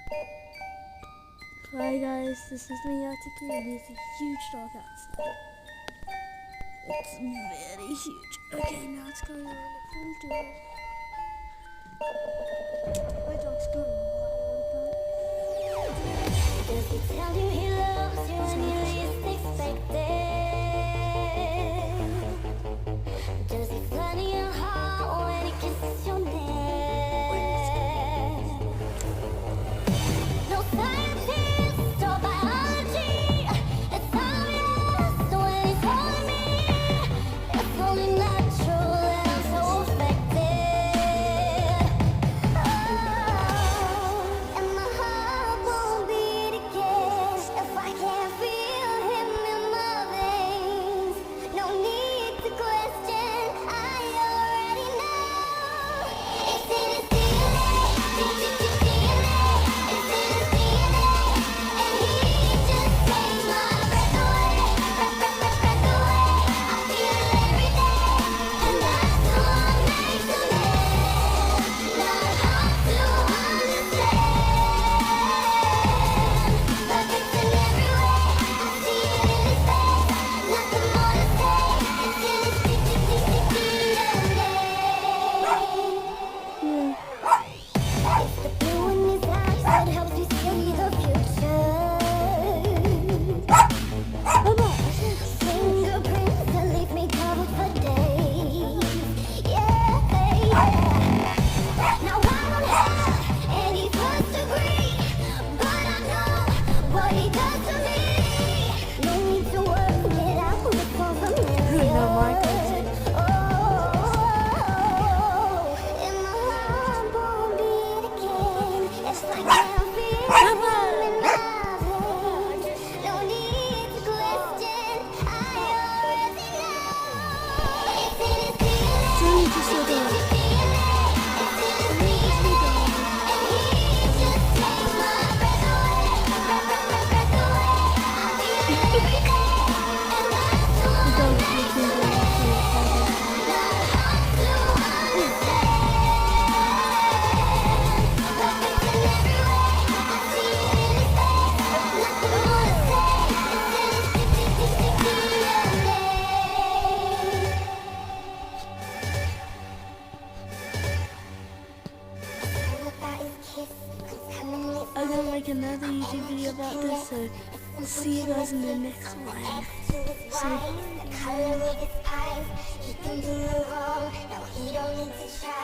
Hi guys, this is me Atiki, and there's a huge dog outside. It's very huge. Okay, now it's going around the front door. My dog's going wild. Does he tell you he loves you when you least expect it? Does he flood your heart when he kisses your neck? No scientist or biology, it's obvious when he's holding me. It's only natural and I'm so affected. Oh, and my heart won't beat again if I can't feel him in my veins. No need to question, I already know. It's in his DNA, it's in his DNA, it's in his DNA, and he just takes my breath away, breath away. I feel it every day, and that's what makes him not hard to understand. Perfect in every way, I see it in his face. Nothing more to say, it's in his DNA. It's the blue in his eyes that helps me see the future. Fingerprints that leave me covered for days. Yeah. Now I don't have any first degree, but I know what he does to me. No need to work it out, it's all familiar. No, Michael. Oh, and my heart won't beat again if I can't feel him in my veins. No need to question, I already know. It's in his DNA, Johnny just said it's in that. his DNA, it's in his DNA, and he just takes my breath away, breath away. I feel it every day, and that's what makes him not hard to understand. Perfect in every way, I see it in his face. Nothing more to say, it's in his DNA. I'm gonna make another YouTube video about this, so see you guys in the next one. The color of his eyes, he can do no wrong. No, he don't need to try.